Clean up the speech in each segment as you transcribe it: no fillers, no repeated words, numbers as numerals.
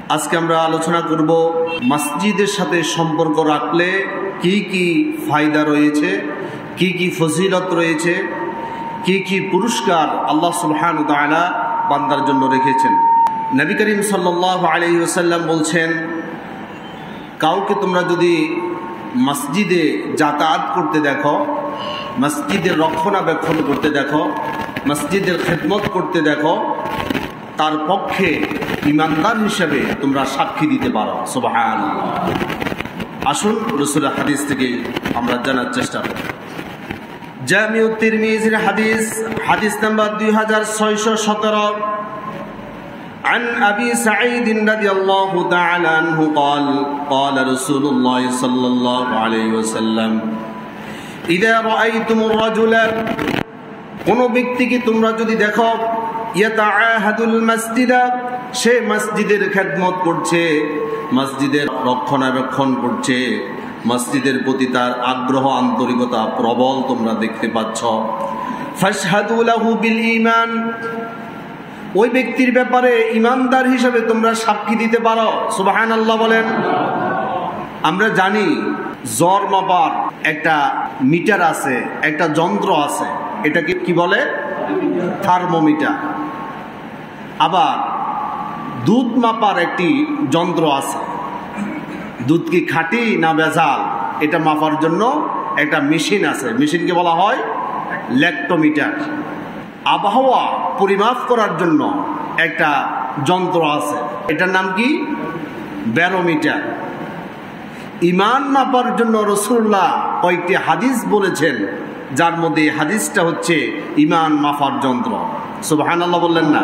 আজকে আমরা আলোচনা করব মসজিদের সাথে সম্পর্ক রাখলে কি কি ফায়দা রয়েছে, কি কি ফজিলত রয়েছে, কি কি পুরস্কার আল্লাহ সুবহানাহু ওয়া তাআলা বান্দার জন্য রেখেছেন। নবী করিম সাল্লাল্লাহু আলাইহি ওয়াসাল্লাম বলছেন, কাউকে তোমরা যদি মসজিদে যাতায়াত করতে দেখো, মসজিদের রক্ষণাবেক্ষণ করতে দেখো, মসজিদের খেদমত করতে দেখো, তার পক্ষে ইমানদার হিসেবে তোমরা সাক্ষী দিতে পারো। সুবহানাল্লাহ। আসুন রাসূলের হাদিস থেকে আমরা জানার চেষ্টা করি। জামিউ তিরমিজির হাদিস নাম্বার 2617 عن أبي سعيد رضي الله تعالى عنه قال قال رسول الله صلى الله عليه وسلم إذا رأيتم الرجل কোনো ব্যক্তিকে তোমরা যদি দেখো ইয়াতাআহাদুল মাসজিদা, সে মসজিদের খেদমত করছে, মসজিদের রক্ষণাবেক্ষণ করছে, মসজিদের প্রতি তার আগ্রহ আন্তরিকতা প্রবল তোমরা দেখতে পাচ্ছ, ফাশহাদু লাহু বিল ঈমান, ওই ব্যক্তির ব্যাপারে ইমানদার হিসেবে তোমরা সাক্ষী দিতে পারো। সুবহানাল্লাহ বলেন। আমরা জানি জ্বর মাপার একটা মিটার আছে, একটা যন্ত্র আছে, এটাকে কি বলে? থার্মোমিটার। আবার দুধ মাপার একটি যন্ত্র আছে, দুধ কি খাঁটি না ভেজাল এটা মাপার জন্য একটা মেশিন আছে, মেশিনকে বলা হয় ল্যাক্টোমিটার। আবহাওয়া পরিমাপ করার জন্য একটা যন্ত্র আছে, এটার নাম কি? ব্যারোমিটার। ঈমান মাপার জন্য রাসূলুল্লাহ কয়েকটি হাদিস বলেছেন, যার মধ্যে হাদিসটা হচ্ছে ঈমান মাপার যন্ত্র। সুবহানাল্লাহ বললেন না?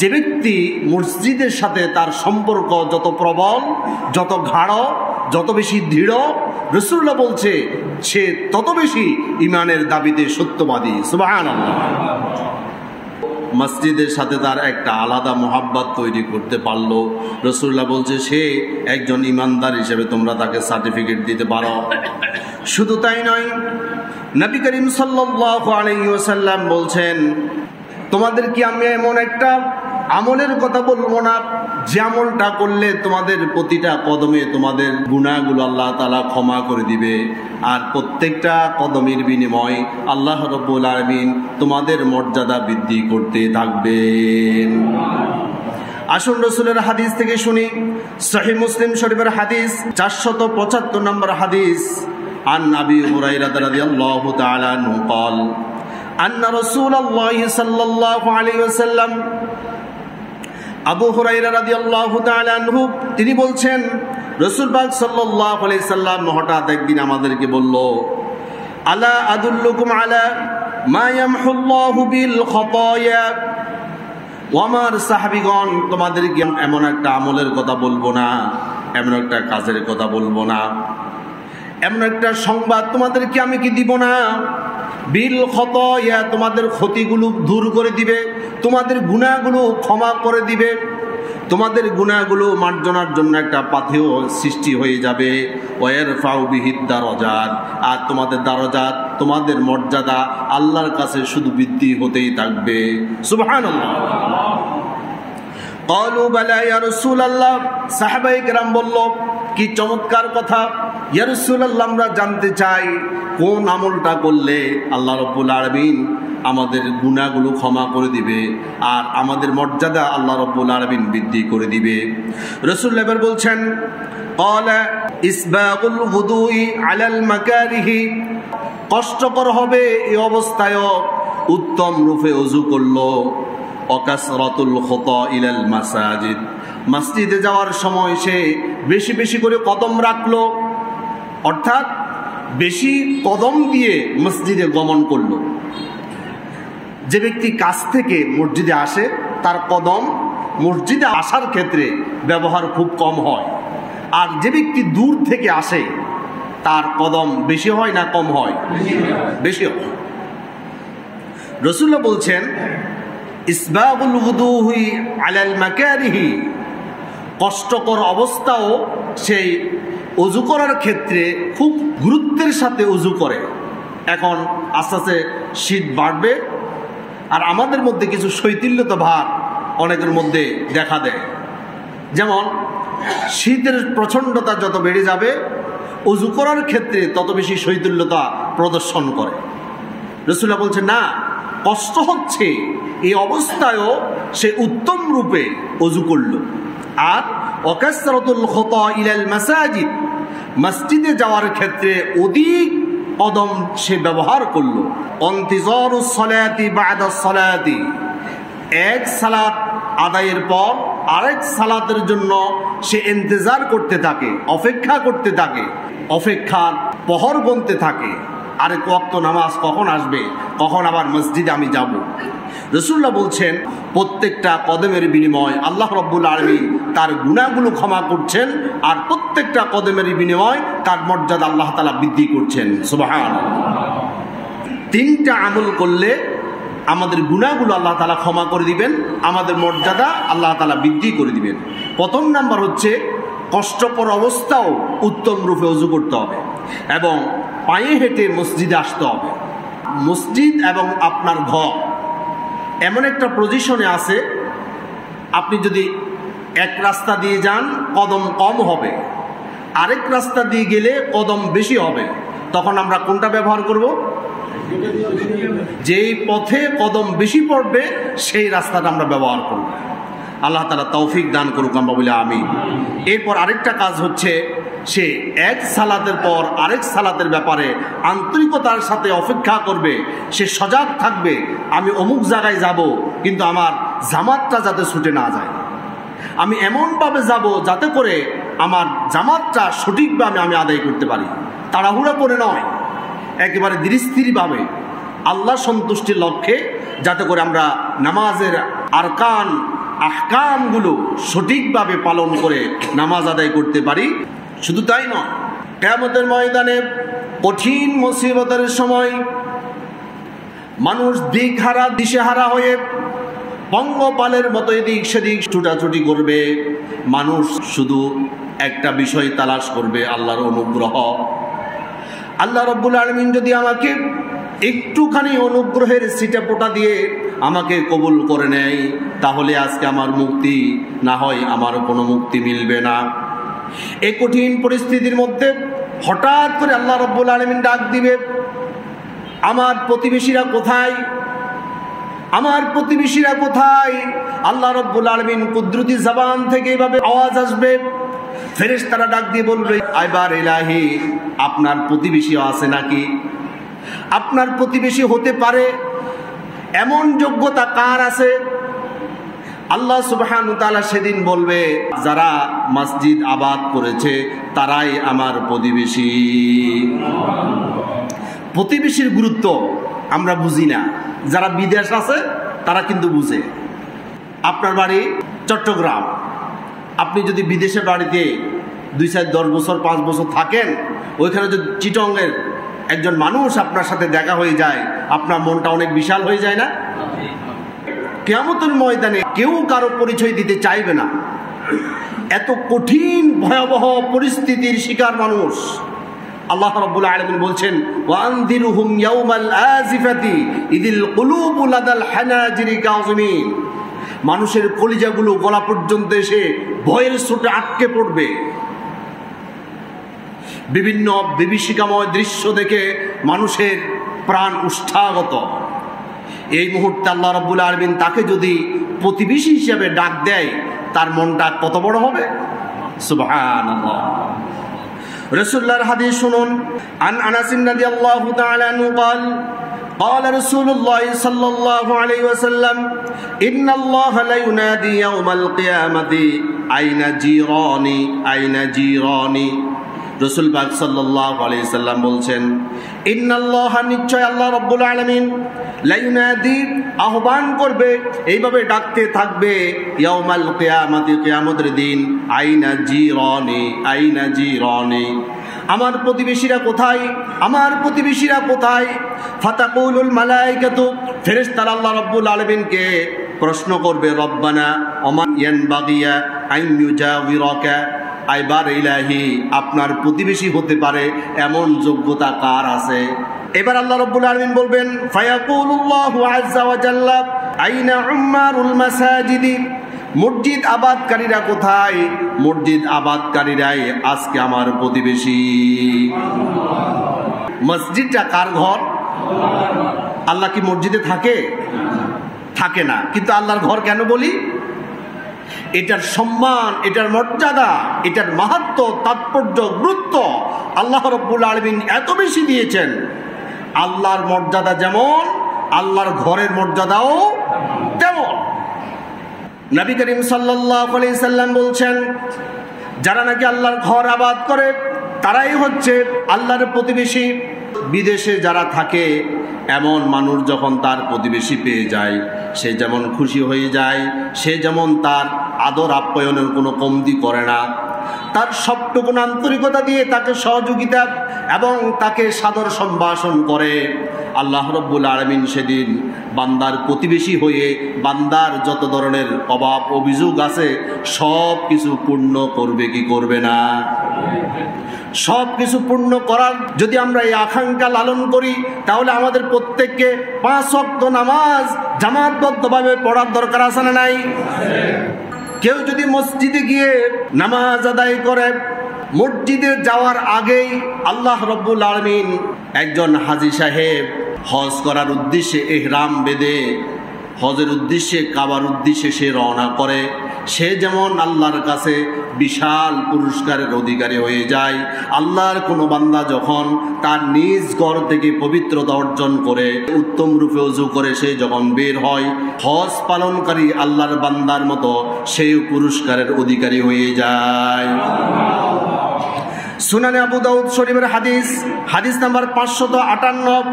যে ব্যক্তি মসজিদের সাথে তার সম্পর্ক যত প্রবল, যত গাঢ়, যত বেশি দৃঢ়, রাসূলুল্লাহ বলছে সে তত বেশি ঈমানের দাবিতে সত্যবাদী। সুবহানাল্লাহ। মসজিদের সাথে তার একটা আলাদা মোহাব্বত তৈরি করতে পারলো, রাসূলুল্লাহ বলছে সে একজন ঈমানদার হিসেবে তোমরা তাকে সার্টিফিকেট দিতে পারো। শুধু তাই নয়, নবী করিম সাল্লাল্লাহু আলাইহি ওয়াসাল্লাম বলছেন, তোমাদের কি আমি এমন একটা আমলের কথা বলবো না যে আমলটা করলে তোমাদের প্রতিটা কদমে তোমাদের গুনাহগুলো আল্লাহ তাআলা ক্ষমা করে দিবে, আর প্রত্যেকটা কদমের বিনিময়ে আল্লাহ রাব্বুল আলামিন তোমাদের মর্যাদা বৃদ্ধি করতে থাকবেন। আসুন রাসূলের হাদিস থেকে শুনি। সহিহ মুসলিম শরীফের হাদিস 475 নম্বর হাদিস। আন আবি হুরায়রা রাদিয়াল্লাহু তাআলা আনহু قال أن رسول الله صلى الله عليه وسلم, আবু হুরায়রা রাদিয়াল্লাহু তাআলা আনহু তিনি বলছেন, রাসূল পাক সাল্লাল্লাহু আলাইহি সাল্লাম হঠাৎ একদিন আমাদেরকে বলল, আলা আদুল্লুকুম আলা মা ইয়ামহুল্লাহু বিল খাতায়া, ও আমার সাহাবীগণ তোমাদেরকে এমন একটা আমলের কথা বলবো না, এমন একটা কাজের কথা বলবো না, এমন একটা সংবাদ তোমাদেরকে আমি কি দিব না? বিল খাতায়া, তোমাদের ক্ষতিগুলো দূর করে দিবে, তোমাদের গুনাহগুলো ক্ষমা করে দিবে, তোমাদের গুনাহগুলো মার্জনার জন্য একটা পাথেয় সৃষ্টি হয়ে যাবে। ওয়ারফাউ বিহিদ দারাজাত, আর তোমাদের দারাজাত, তোমাদের মর্যাদা আল্লাহর কাছে শুধু বৃদ্ধি হতেই থাকবে। সুবহানাল্লাহ। ক্বালু বালা ইয়া রাসূলুল্লাহ, সাহাবায়ে কেরাম বলল, কি চমৎকার কথা ইয়া রাসূলুল্লাহ, আমরা জানতে চাই কোন আমলটা করলে আল্লাহ রাব্বুল আলামিন আমাদের গুনাহগুলো ক্ষমা করে দিবে আর আমাদের মর্যাদা আল্লাহ রাব্বুল আলামিন বৃদ্ধি করে দিবে। রাসূলুল্লাহ এবার বলছেন, ক্বালা ইসবাগুল wudu'i আলাল মাকারিহি, কষ্টকর হবে এই অবস্থায়ও উত্তম রূপে ওযু করলো, অকাসরাতুল খুতা ইলাল মাসাজিদ, মসজিদে যাওয়ার সময় সে বেশি বেশি করে কদম রাখলো, অর্থাৎ বেশি কদম দিয়ে মসজিদে গমন করলো। যে ব্যক্তি কাছ থেকে মসজিদে আসে তার কদম মসজিদে আসার ক্ষেত্রে ব্যবহার খুব কম হয়, আর যে ব্যক্তি দূর থেকে আসে তার কদম বেশি হয় না কম হয়? বেশি হয়। রাসূলুল্লাহ বলছেন, ইসবাগুল wudu'i আলাল মাকারিহি, কষ্টকর অবস্থাও সেই ওযু করার ক্ষেত্রে খুব গুরুত্বের সাথে ওযু করে। এখন আস্তে আস্তে শীত বাড়বে, আর আমাদের মধ্যে কিছু শৈথিল্যতা ভাব অনেকের মধ্যে দেখা দেয়। যেমন শীতের প্রচণ্ডতা যত বেড়ে যাবে, অজু করার ক্ষেত্রে তত বেশি শৈথিল্যতা প্রদর্শন করে। রাসূলুল্লাহ বলছেন না, কষ্ট হচ্ছে এই অবস্থায়ও সে উত্তম রূপে অজু করল। আর ওয়াকাসরাতুল খুতা ইলাল মাসাজিদ, মসজিদে যাওয়ার ক্ষেত্রে অধিক কদম সে ব্যবহার করল। ইন্তিজারুস সালাতি বা'দা সালাতি, এক সালাত আদায়ের পর আরেক সালাতের জন্য সে ইন্তজার করতে থাকে, অপেক্ষা করতে থাকে, অপেক্ষার প্রহর গুনতে থাকে, আরেক ওয়াক্ত নামাজ কখন আসবে, কখন আবার মসজিদে আমি যাব। রাসূলুল্লাহ বলছেন প্রত্যেকটা কদমের বিনিময় আল্লাহ রাব্বুল আলামিন তার গুনাহগুলো ক্ষমা করছেন, আর প্রত্যেকটা কদমের বিনিময় তার মর্যাদা আল্লাহ তাআলা বৃদ্ধি করছেন। সুবহানাল্লাহ। তিনটা আমল করলে আমাদের গুনাহগুলো আল্লাহ তাআলা ক্ষমা করে দিবেন, আমাদের মর্যাদা আল্লাহ তাআলা বৃদ্ধি করে দিবেন। প্রথম নাম্বার হচ্ছে কষ্টকর অবস্থাও উত্তম রূপে ওযু করতে হবে এবং পায়ে হেঁটে মসজিদে আসতে হবে। মসজিদ এবং আপনার ঘর এমন একটা পজিশনে আছে, আপনি যদি এক রাস্তা দিয়ে যান কদম কম হবে, আরেক রাস্তা দিয়ে গেলে কদম বেশি হবে। তখন আমরা কোনটা ব্যবহার করব? যেই পথে কদম বেশি পড়বে সেই রাস্তাটা আমরা ব্যবহার করব। আল্লাহ তাআলা তৌফিক দান করুক, আমরা বলি আমিন। এরপর আরেকটা কাজ হচ্ছে সে এক সালাতের পর আরেক সালাতের ব্যাপারে আন্তরিকতার সাথে অপেক্ষা করবে, সে সজাগ থাকবে, আমি অমুক জায়গায় যাব কিন্তু আমার জামাতটা যাতে ছুটে না যায়, আমি এমনভাবে যাব যাতে করে আমার জামাতটা সঠিকভাবে আমি আদায় করতে পারি। তাড়াহুড়া করে নয়, একেবারে ধীরস্থিরভাবে আল্লাহ সন্তুষ্টির লক্ষ্যে, যাতে করে আমরা নামাজের আরকান আহকামগুলো সঠিকভাবে পালন করে নামাজ আদায় করতে পারি। শুধু তাই নয়, কিয়ামতের ময়দানে কঠিন মুসিবতের সময় মানুষ দিকহারা দিশেহারা হয়ে পঙ্গপালের মতো এদিক সেদিক ছুটাছুটি করবে। মানুষ শুধু একটা বিষয় তালাশ করবে, আল্লাহর অনুগ্রহ। আল্লাহ রাব্বুল আলামিন যদি আমাকে একটুখানি অনুগ্রহের ছিটেফোঁটা দিয়ে আমাকে কবুল করে নেয়, তাহলে আজকে আমার মুক্তি, না হয় আমার কোনো মুক্তি মিলবে না। এই কঠিন পরিস্থিতির মধ্যে হঠাৎ করে আল্লাহ রাব্বুল আলামিন ডাক দিবে, আমার প্রতিবেশীরা কোথায়, আমার প্রতিবেশীরা কোথায়? আল্লাহ রাব্বুল আলামিন কুদরতি জবান থেকে এভাবে আওয়াজ আসবে, ফেরেশতারা ডাক দিয়ে বলবে, আইবার ইলাহি, আপনার প্রতিবেশী আছে নাকি? আপনার প্রতিবেশী হতে পারে এমন যোগ্যতা কার আছে? আল্লাহ সুবহানাহু ওয়া তাআলা সেদিন বলবে, যারা মসজিদ আবাদ করেছে তারাই আমার প্রতিবেশী। প্রতিবেশীর গুরুত্ব আমরা বুঝি না, যারা বিদেশ আছে তারা কিন্তু বুঝে। আপনার বাড়ি চট্টগ্রাম, আপনি যদি বিদেশের বাড়িতে 2-4-10 বছর 5 বছর থাকেন, ওইখানে যদি চিটংয়ের একজন মানুষ আপনার সাথে দেখা হয়ে যায়, আপনার মনটা অনেক বিশাল হয়ে যায় না? কিয়ামতের ময়দানে কেউ কারো পরিচয় দিতে চাইবে না, এত কঠিন ভয়াবহ পরিস্থিতির শিকার মানুষ। আল্লাহ রাব্বুল আলামিন বলছেন, ওয়ানযিরহুম ইয়াওমাল আজিফাতি ইদিল কুলুবু লাদাল হানাজিরি কাযিমিন, মানুষের কলিজাগুলো গলা পর্যন্ত এসে ভয়ের চোটে আটকে পড়বে। বিভিন্ন বিভীষিকাময় দৃশ্য দেখে মানুষের প্রাণ উষ্ঠাগত। এই মুহূর্তে আল্লাহ রাব্বুল আলামিন তাকে যদি প্রতিবেশী হিসেবে ডাক দেয়, তার মনটা কত বড় হবে! সুবহানাল্লাহ। রাসূলুল্লাহর হাদিস শুনুন, আন আনাস রাদিয়াল্লাহু তাআলা আনহু قال قال رسول الله صلى الله عليه وسلم إن الله لا ينادي يوم القيامة أين جيراني أين جيراني। রাসূল পাক সাল্লাল্লাহু আলাইহি সাল্লাম বলছেন, ইন্নাল্লাহ, নিশ্চয় আল্লাহ রাব্বুল আলামিন, লা ইউনাদি, আহ্বান করবে, এইভাবে ডাকতে থাকবে, ইয়াউমাল কিয়ামতি, কিয়ামতের দিন, আইনা জিরানি আইনা জিরানি, আমার প্রতিবেশীরা কোথায়, আমার প্রতিবেশীরা কোথায়? ফাতাকুলুল মালায়েকাতু, ফেরেশতারা আল্লাহ রাব্বুল আলামিনকে প্রশ্ন করবে, রব্বানা ওমা ইয়ানবাগিয়া আন ইউজাবিরাকা, আইবার ইলাহি, আপনার প্রতিবেশী হতে পারে এমন যোগ্যতা কার আছে? এবার আল্লাহ রাব্বুল আলামিন বলবেন, ফায়াকুলুল্লাহু আযজা ওয়া জাল্লা আইনা উম্মারুল মাসাজিদি মসজিদ আবাদকারীরা কোথায়? মসজিদ আবাদকারীরাই আজকে আমার প্রতিবেশী। মসজিদটা কার ঘর? আল্লাহ কি মসজিদে থাকে? থাকে না। কিন্তু আল্লাহর ঘর কেন বলি? এটার সম্মান, এটার মর্যাদা, এটার মাহাত্ম্য, তাৎপর্য, গুরুত্ব আল্লাহ রাব্বুল আলামিন এত বেশি দিয়েছেন। আল্লাহর মর্যাদা যেমন, আল্লাহর ঘরের মর্যাদাও তেমন। নবী করিম সাল্লাল্লাহু আলাইহি সাল্লাম বলছেন, যারা নাকি আল্লাহর ঘর আবাদ করে তারাই হচ্ছে আল্লাহর প্রতিবেশী। বিদেশে যারা থাকে এমন মানুষ যখন তার প্রতিবেশী পেয়ে যায়, সে যেমন খুশি হয়ে যায়, সে যেমন তার আদর আপ্যায়নের কোনো কমতি করে না, তার সবটুকু আন্তরিকতা দিয়ে তাকে সহযোগিতা এবং তাকে সাদর সম্ভাষণ করে। আল্লাহ রাব্বুল আলামিন সেদিন বান্দার প্রতিবেশী হয়ে বান্দার যত ধরনের অভাব অভিযোগ আছে সব কিছু পূর্ণ করবে কি করবে না? সব কিছু পূর্ণ করার যদি আমরা এই আকাঙ্ক্ষা লালন করি, তাহলে আমাদের প্রত্যেককে 5 ওয়াক্ত নামাজ জামাতবদ্ধভাবে পড়ার দরকার আছে না নাই? কেউ যদি মসজিদে গিয়ে নামাজ আদায় করে, মসজিদে যাওয়ার আগেই আল্লাহ রাব্বুল আলামিন একজন হাজী সাহেব হজ করার উদ্দেশ্যে ইহরাম বেঁধে হজের উদ্দেশ্যে কাবার উদ্দেশ্যে সে রওনা করে, সে যেমন আল্লাহর কাছে বিশাল পুরস্কারের অধিকারী হয়ে যায়। আল্লাহর কোনো বান্দা যখন তার নিজ ঘর থেকে পবিত্রতা অর্জন করে উত্তম রূপে ওযু করে সে যখন বের হয়, হজ পালনকারী আল্লাহর বান্দার মতো সেই পুরস্কারের অধিকারী হয়ে যায়। সুনানে আবু দাউদ শরীফের হাদিস নাম্বার 558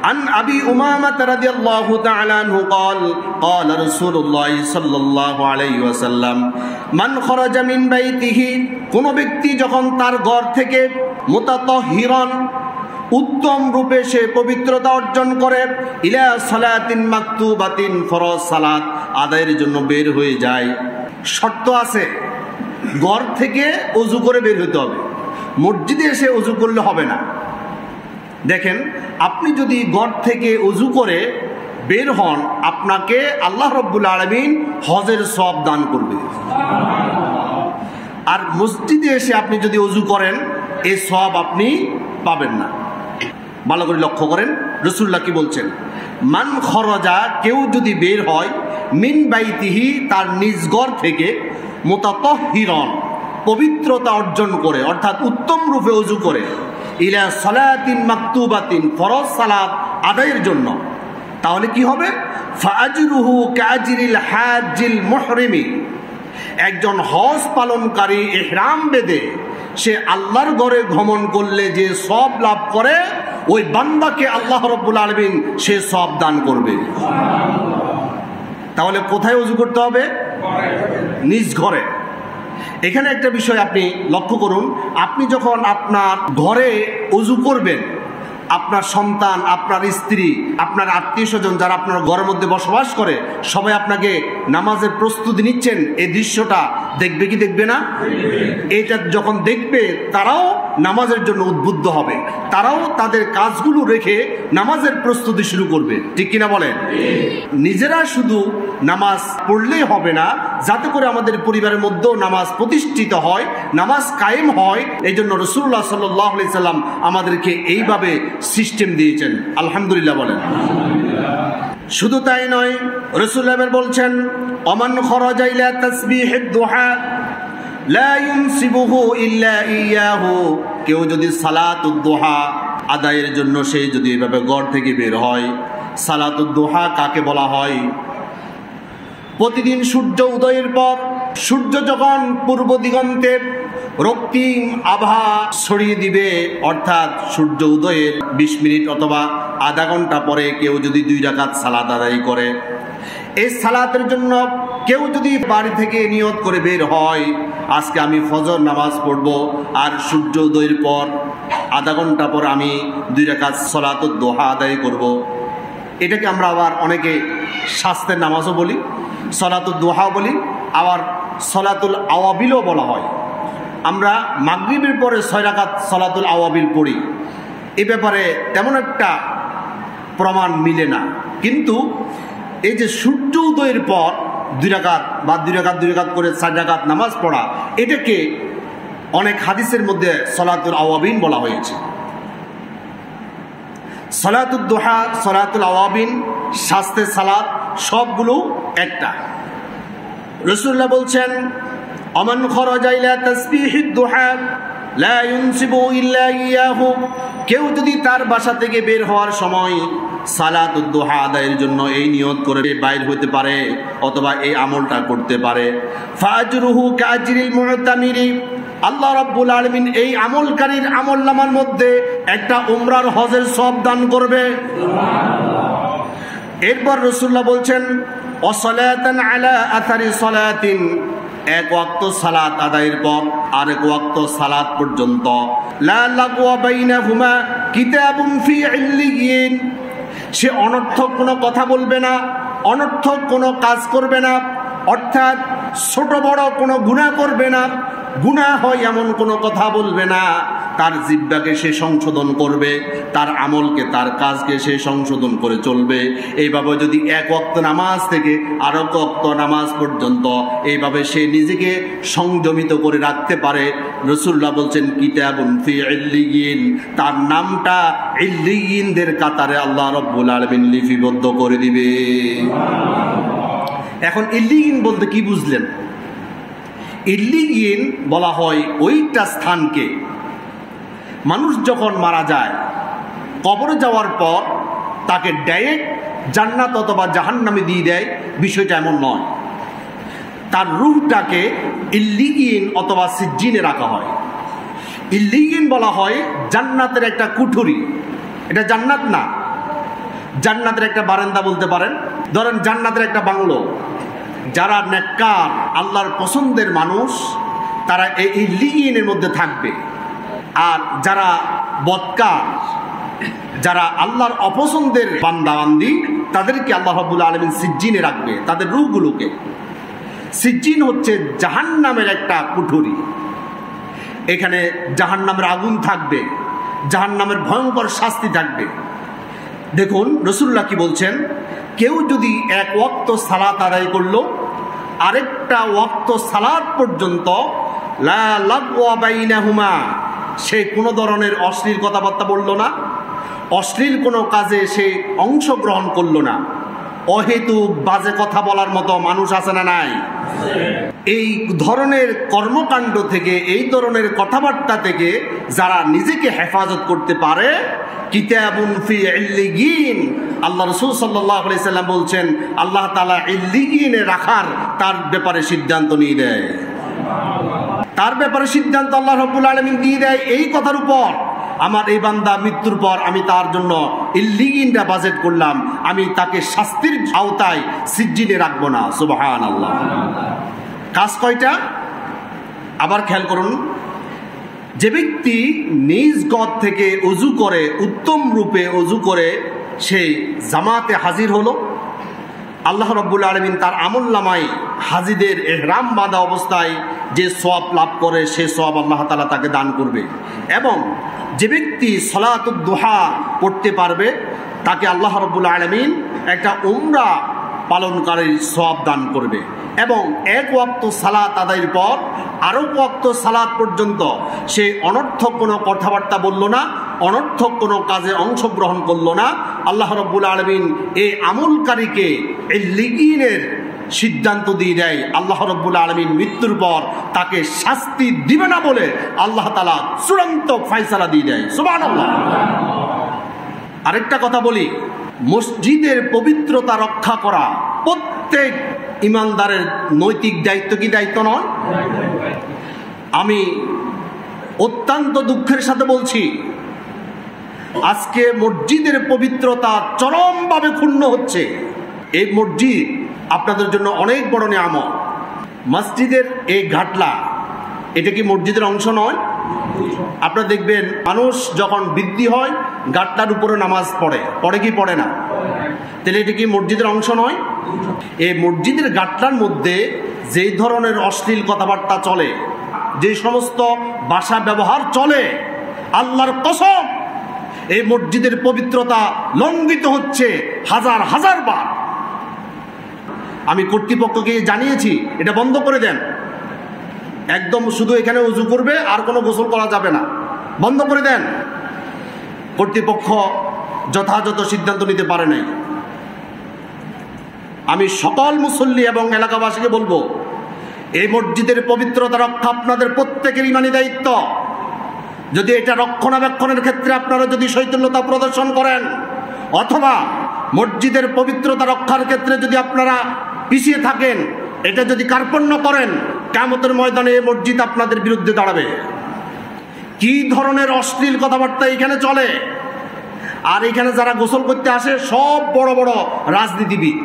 عن أبي أمامة رضي الله تعالى عنه قال قال رسول الله صلى الله عليه وسلم من خرج من بيته, কোন ব্যক্তি যখন তার ঘর থেকে মুতাতাহহিরান উত্তম রূপে সে পবিত্রতা অর্জন করে, ইলা সালাতিন মাকতুবাতিন, ফরজ সালাত আদায়ের জন্য বের হয়ে যায়। শর্ত আছে, ঘর থেকে ওযু করে বের হতে হবে, মসজিদে এসে ওযু করলে হবে না। দেখেন, আপনি যদি ঘর থেকে ওযু করে বের হন, আপনাকে আল্লাহ রাব্বুল আলামিন হজের সওয়াব দান করবে। আর মসজিদে এসে আপনি যদি ওযু করেন, এই সওয়াব আপনি পাবেন না। ভালো করে লক্ষ্য করেন রাসূলুল্লাহ কি বলছেন, মান খরজা, কেউ যদি বের হয়, মিন বাইতিহি, তার নিজ ঘর থেকে, মুতাতাহহিরান, পবিত্রতা অর্জন করে অর্থাৎ উত্তম রূপে ওযু করে, ইলা সালাতিন মাকতুবাতিন, ফরজ সালাত আদায়ের জন্য, তাহলে কি হবে? ফাআজরুহু কাআজরিল হাজ্জিল মুহরিমি, একজন হজ পালনকারী ইহরাম বেঁধে সে আল্লাহর ঘরে ভ্রমণ করলে যে সওয়াব লাভ করে, ওই বান্দাকে আল্লাহ রাব্বুল আলামিন সে সওয়াব দান করবে। তাহলে কোথায় ওযু করতে হবে? নিজ ঘরে। এখানে একটা বিষয় আপনি লক্ষ্য করুন, আপনি যখন আপনার ঘরে ওযু করবেন, আপনার সন্তান, আপনার স্ত্রী, আপনার আত্মীয় স্বজন যারা আপনার ঘরের মধ্যে বসবাস করে সবাই আপনাকে নামাজের প্রস্তুতি নিচ্ছেন, এই দৃশ্যটা দেখবে কি দেখবে না? এটা যখন দেখবে তারাও নামাজের জন্য উদ্বুদ্ধ হবে, তারাও তাদের কাজগুলো রেখে নামাজের প্রস্তুতি শুরু করবে। ঠিক কিনা বলেন? নিজেরা শুধু নামাজ পড়লেই হবে না, যাতে করে আমাদের পরিবারের মধ্যেও নামাজ প্রতিষ্ঠিত হয়, নামাজ কায়েম হয়। এই জন্য রাসূলুল্লাহ সাল্লাল্লাহু আলাইহি সাল্লাম আমাদেরকে এইভাবে সিস্টেম দিয়েছেন। আলহামদুলিল্লাহ বলেন। শুধু তাই নয়, রাসূলুল্লাহ বলছেন, ওমান খরাজা ইলা তাসবিহিদ দুহা লা ইউনসিবুহু ইল্লা ইয়াহু, কেউ যদি সালাতুদ দুহা আদায়ের জন্য সে যদি এভাবে ঘর থেকে বের হয়। সালাতুদ দুহা কাকে বলা হয়? প্রতিদিন সূর্য উদয়ের পর সূর্য যখন পূর্ব দিগন্তে রক্তিম আভা ছড়িয়ে দিবে, অর্থাৎ সূর্য উদয়ের 20 মিনিট অথবা আধা ঘন্টা পরে কেউ যদি 2 রাকাত সালাত আদায় করে, এই সালাতের জন্য কেউ যদি বাড়ি থেকে নিয়ত করে বের হয়, আজকে আমি ফজর নামাজ পড়ব আর সূর্য উদয়ের পর আধা ঘন্টা পর আমি 2 রাকাত সালাতুদ দুহা আদায় করব। এটাকে আমরা আবার অনেকে শাস্তের নামাজও বলি, সালাতুদ দুহা বলি, আবার সালাতুল আওয়াবিলও বলা হয়। আমরা মাগরিবের পরে 6 রাকাত সালাতুল আওয়াবিল পড়ি, এ ব্যাপারে তেমন একটা প্রমাণ মিলে না। কিন্তু এই যে সূর্য উদয়ের পর 2 রাকাত বা 2 রাকাত করে 4 রাকাত নামাজ পড়া, এটাকে অনেক হাদিসের মধ্যে সলাতুল আওয়াবিন বলা হয়েছে। সলাতুল দুহা, সলাতুল আওয়াবিন, শাস্তে সালাত সবগুলো একটা। রাসূলুল্লাহ বলছেন, আমান খরাজা ইলা তাসবিহিদ দুহা লা ইউনসিবু ইল্লা ইয়াহু, কেউ যদি তার বাসা থেকে বের হওয়ার সময় সালাতুদ দুহা আদায়ের জন্য এই নিয়ত করে বাইর হতে পারে অথবা এই আমলটা করতে পারে, ফাজরুহু কাজরিল মুতামিরি, আল্লাহ রাব্বুল আলামিন এই আমলকারীর আমলনামার মধ্যে একটা উমরার হজের সওয়াব দান করবে। এরপর রাসূলুল্লাহ বলছেন, ওয়াসালাতান আলা আথারি সালাতিন, এক ওয়াক্ত সালাত আদায়ের পর আরেক ওয়াক্ত সালাত পর্যন্ত, লা লাগওয়া বাইনাহুমা কিতাবুন ফি ইল্লিয়িন, সে অনর্থক কোনো কথা বলবে না, অনর্থক কোনো কাজ করবে না, অর্থাৎ ছোট বড় কোনো গুনাহ করবে না, গুনাহ হয় এমন কোনো কথা বলবে না, তার জিহ্বাকে সে সংশোধন করবে, তার আমলকে তার কাজকে সে সংশোধন করে চলবে। এইভাবে যদি এক ওয়াক্ত নামাজ থেকে আরেক ওয়াক্ত নামাজ পর্যন্ত এইভাবে সে নিজেকে সংযমিত করে রাখতে পারে, রাসূলুল্লাহ বলছেন কিতাবুন ফি ইল্লিয়িন, তার নামটা ইল্লিয়িনদের কাতারে আল্লাহ রাব্বুল আলামিন লিপিবদ্ধ করে দিবে। এখন ইল্লিয়িন বলতে কি বুঝলেন? ইল্লিয়িন বলা হয় ওইটা স্থানকে মানুষ যখন মারা যায়, কবরে যাওয়ার পর তাকে ডাইরেক্ট জান্নাত অথবা জাহান্নামে দিয়ে দেয়, বিষয়টা এমন নয়। তার রূহটাকে ইল্লিয়িন অথবা সিজ্জিনে রাখা হয়। ইল্লিয়িন বলা হয় জান্নাতের একটা কুঠুরি, এটা জান্নাত না, জান্নাতের একটা বারান্দা বলতে পারেন। ধরেন জান্নাতের একটা বাংলো, যারা নেককার আল্লাহর পছন্দের মানুষ তারা এই ইল্লিয়িনের মধ্যে থাকবে, আর যারা বদকার, যারা আল্লাহর অপছন্দের বান্দাবান্দি, তাদেরকে আল্লাহ রাব্বুল আলামিন সিজ্জিনে রাখবে, তাদের রূহগুলোকে। সিজ্জিন হচ্ছে জাহান্নামের একটা কুঠুরি, এখানে জাহান্নামের আগুন থাকবে, জাহান্নামের ভয়ঙ্কর শাস্তি থাকবে। দেখুন রাসূলুল্লাহ কি বলছেন, কেউ যদি এক ওয়াক্ত সালাত আদায় করলো আরেকটা ওয়াক্ত সালাত পর্যন্ত, লা লাগওয়া বাইনাহুমা, সে কোনো ধরনের অশ্লীল কথাবার্তা বলল না, অশ্লীল কোনো কাজে সে অংশগ্রহণ করলো না। অহেতুক বাজে কথা বলার মতো মানুষ আছে না নাই? এই ধরনের কর্মকাণ্ড থেকে, এই ধরনের কথাবার্তা থেকে যারা নিজেকে হেফাজত করতে পারে, কিতাবুন ফি ইল্লিয়িন, আল্লাহ রাসূল সাল্লাল্লাহু আলাইহি সাল্লাম বলছেন আল্লাহ তাআলা ইল্লিয়িনে রাখার তার ব্যাপারে সিদ্ধান্ত নিয়ে দেয়। তার ব্যাপারে সিদ্ধান্ত আল্লাহ রাব্বুল আলামিন দিয়ে দেয় এই কথার উপর, আমার এই বান্দা মৃত্যুর পর আমি তার জন্য ইল্লিয়িনটা বাজেট করলাম, আমি তাকে শাস্তির আওতায় সিজ্জিনে রাখবো না। সুবহানাল্লাহ। কাজ কয়টা? আবার খেয়াল করুন, যে ব্যক্তি নিজ গদ থেকে ওযু করে, উত্তম রূপে ওযু করে সে জামাতে হাজির হলো, আল্লাহ রাব্বুল আলামিন তার আমলনামায় হাজিদের ইহরাম বাঁধা অবস্থায় যে সওয়াব লাভ করে সে সওয়াব আল্লাহ তাআলা তাকে দান করবে। এবং যে ব্যক্তি সলাতুদ দুহা পড়তে পারবে তাকে আল্লাহ রাব্বুল আলামিন একটা উমরা পালনকারীর সওয়াব দান করবে। এবং এক ওয়াক্ত সালাত আদায়ের পর আরেক ওয়াক্ত সালাত পর্যন্ত সে অনর্থক কোনো কথাবার্তা বলল না, অনর্থক কোনো কাজে অংশগ্রহণ করল না। আল্লাহ রাব্বুল আলামিন এই আমলকারীকে ইল্লিয়িনের সিদ্ধান্ত দিয়ে দেয়, আল্লাহ রাব্বুল আলামিন মৃত্যুর পর তাকে শাস্তি দিবে না বলে আল্লাহ তাআলা চূড়ান্ত ফয়সালা দিয়ে দেয়। সুবহানাল্লাহ। আরেকটা কথা বলি, মসজিদের পবিত্রতা রক্ষা করা প্রত্যেক ইমানদারের নৈতিক দায়িত্ব, কি দায়িত্ব নয়? আমি অত্যন্ত দুঃখের সাথে বলছি, আজকে মসজিদের পবিত্রতা চরমভাবে ক্ষুণ্ণ হচ্ছে। এই মসজিদ আপনাদের জন্য অনেক বড় নিয়ামত। মসজিদের এই ঘাটলা, এটা কি মসজিদের অংশ নয়? আপনারা দেখবেন মানুষ যখন বৃদ্ধি হয় ঘাটলার উপরে নামাজ পড়ে, পড়ে কি পড়ে না? তাহলে এটা কি মসজিদের অংশ নয়? এই মসজিদের ঘাটলার মধ্যে যেই ধরনের অশ্লীল কথাবার্তা চলে, যে সমস্ত ভাষা ব্যবহার চলে, আল্লাহর কসম এই মসজিদের পবিত্রতা লঙ্ঘিত হচ্ছে হাজার হাজার বার। আমি কর্তৃপক্ষকে জানিয়েছি, এটা বন্ধ করে দেন। একদম শুধু এখানে উজু করবে, আর কোনো গোসল করা যাবে না, বন্ধ করে দেন। কর্তৃপক্ষ যথাযথ সিদ্ধান্ত নিতে পারে নাই। আমি সকল মুসল্লি এবং এলাকাবাসীকে বলবো, এই মসজিদের পবিত্রতা রক্ষা আপনাদের প্রত্যেকের ইমানি দায়িত্ব। যদি এটা রক্ষণাবেক্ষণের ক্ষেত্রে আপনারা যদি শৈথিল্যতা প্রদর্শন করেন, অথবা মসজিদের পবিত্রতা রক্ষার ক্ষেত্রে যদি আপনারা পিছিয়ে থাকেন, এটা যদি কার্পণ্য করেন, কিয়ামতের ময়দানে এই মসজিদ আপনাদের বিরুদ্ধে দাঁড়াবে। কি ধরনের অশ্লীল কথাবার্তা এখানে চলে! আর এখানে যারা গোসল করতে আসে সব বড় বড় রাজনীতিবিদ,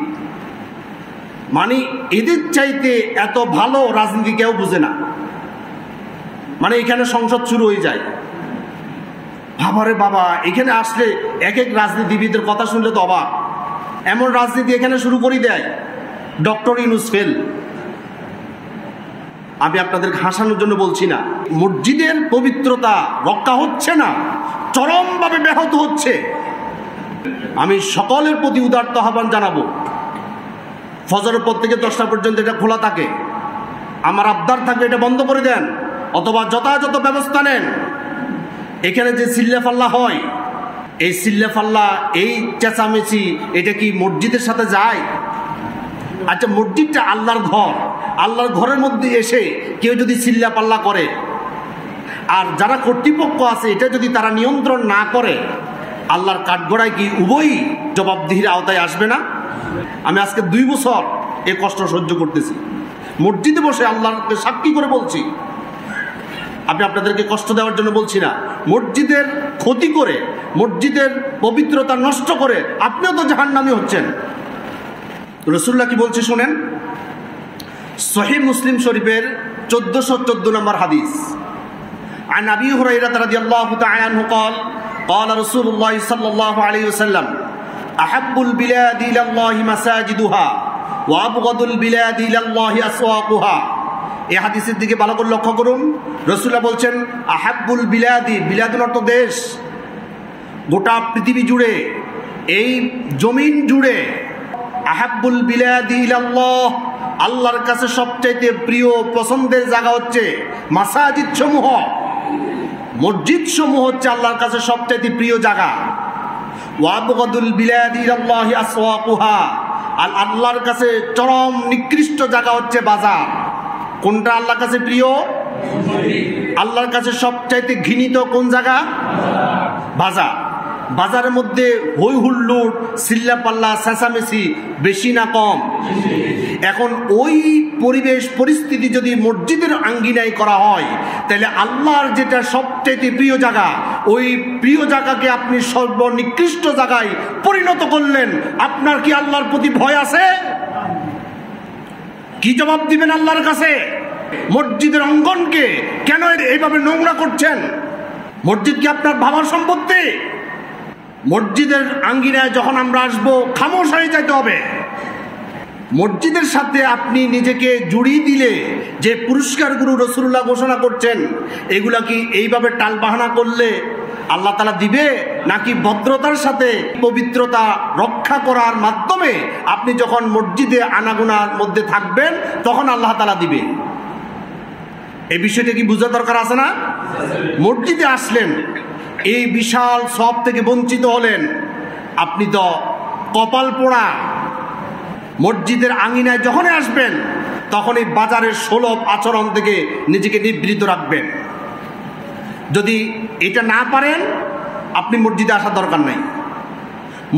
মানে এদের চাইতে এত ভালো রাজনীতি কেউ বুঝে না। মানে এখানে সংসদ শুরু হয়ে যায়। বাবারে বাবা, এখানে আসলে এক এক রাজনীতিবিদের কথা শুনলে তো অবাক। এমন রাজনীতি এখানে শুরু করে দেয়, ডক্টর ইউনূস ফেল। আমি আপনাদের হাসানোর জন্য বলছি না, মসজিদের পবিত্রতা রক্ষা হচ্ছে না, চরমভাবে ব্যাহত হচ্ছে। আমি সকলের প্রতি উদারত আহ্বান জানাবো, ফজরের পর থেকে 10টা পর্যন্ত এটা খোলা থাকে। আমার আবদার থাকবে এটা বন্ধ করে দেন, অথবা যথাযথ ব্যবস্থা নেন। এখানে যে চিল্লাফাল্লা হয়, এই চিল্লাফাল্লা, এই চেঁচামেচি, এটা কি মসজিদের সাথে যায়? আচ্ছা, মসজিদটা আল্লাহর ঘর, আল্লাহর ঘরের মধ্যে এসে কেউ যদি চিল্লাপাল্লা করে, আর যারা কর্তৃপক্ষ আছে এটা যদি তারা নিয়ন্ত্রণ না করে, আল্লাহর কাঠগড়ায় কি উভয়ই জবাবদিহির আওতায় আসবে না? আমি আজকে 2 বছর এ কষ্ট সহ্য করতেছি, মসজিদে বসে আল্লাহকে সাক্ষী করে বলছি। আমি আপনাদেরকে কষ্ট দেওয়ার জন্য বলছি না, মসজিদের ক্ষতি করে, মসজিদের পবিত্রতা নষ্ট করে আপনিও তো জাহান্নামী হচ্ছেন। রাসূলুল্লাহ কি বলছে শোনেন, সহিহ মুসলিম শরীফের 1414 নম্বর হাদিস। عن أبي هريرة رضي الله تعالى عنه قال قال رسول الله صلى الله عليه وسلم أحب البلاد إلى الله مساجدها وأبغض البلاد إلى الله أسواقها। এই হাদিসের দিকে ভালো করে লক্ষ্য করুন। রাসূলুল্লাহ বলছেন, আহাব্বুল বিলাদি, বিলাদুল অর্থ দেশ, গোটা পৃথিবী জুড়ে, এই জমিন জুড়ে, আহাব্বুল বিলাদি ইলাল্লাহ, আল্লাহর কাছে সবচাইতে প্রিয় পছন্দের জায়গা হচ্ছে মাসাজিদ সমূহ, মসজিদ সমূহ হচ্ছে আল্লাহর কাছে সবচাইতে প্রিয় জায়গা। ওয়াবগাদুল বিলাদি ইলাল্লাহি আসওয়াকুহা, আর আল্লাহর কাছে চরম নিকৃষ্ট জায়গা হচ্ছে বাজার। কোনটা আল্লাহর কাছে প্রিয়? আল্লাহর কাছে সবচাইতে ঘৃণিত কোন জায়গা? বাজার। বাজারের মধ্যে হই হুল্লোড়, চিল্লাপাল্লা, চেঁচামেচি বেশি না কম? এখন ওই পরিবেশ পরিস্থিতি যদি মসজিদের আঙ্গিনায় করা হয়, তাহলে আল্লাহর যেটা সবচেয়ে প্রিয় জায়গা, ওই প্রিয় জায়গাকে আপনি সর্বনিকৃষ্ট জায়গায় পরিণত করলেন। আপনার কি আল্লাহর প্রতি ভয় আছে? কি জবাব দিবেন আল্লাহর কাছে? মসজিদের অঙ্গনকে কেন এইভাবে নোংরা করছেন? মসজিদ কি আপনার ভাবার সম্পত্তি? মসজিদের আঙ্গিনায় যখন আমরা আসবো, খামোশ হয়ে যেতে হবে। মসজিদের সাথে আপনি নিজেকে জড়িয়ে দিলে যে পুরস্কারগুলো রাসূলুল্লাহ ঘোষণা করছেন, এগুলা কি এইভাবে টালবাহানা করলে আল্লাহ তাআলা দিবে, নাকি ভদ্রতার সাথে পবিত্রতা রক্ষা করার মাধ্যমে আপনি যখন মসজিদে আনাগোনার মধ্যে থাকবেন তখন আল্লাহ তাআলা দিবে? এই বিষয়টা কি বোঝা দরকার আছে না? মসজিদে আসলেন, এই বিশাল সব থেকে বঞ্চিত হলেন, আপনি তো কপাল পোড়া। মসজিদের আঙিনায় যখনই আসবেন তখনই বাজারের সুলভ আচরণ থেকে নিজেকে নিবৃত রাখবেন। যদি এটা না পারেন, আপনি মসজিদে আসার দরকার নাই।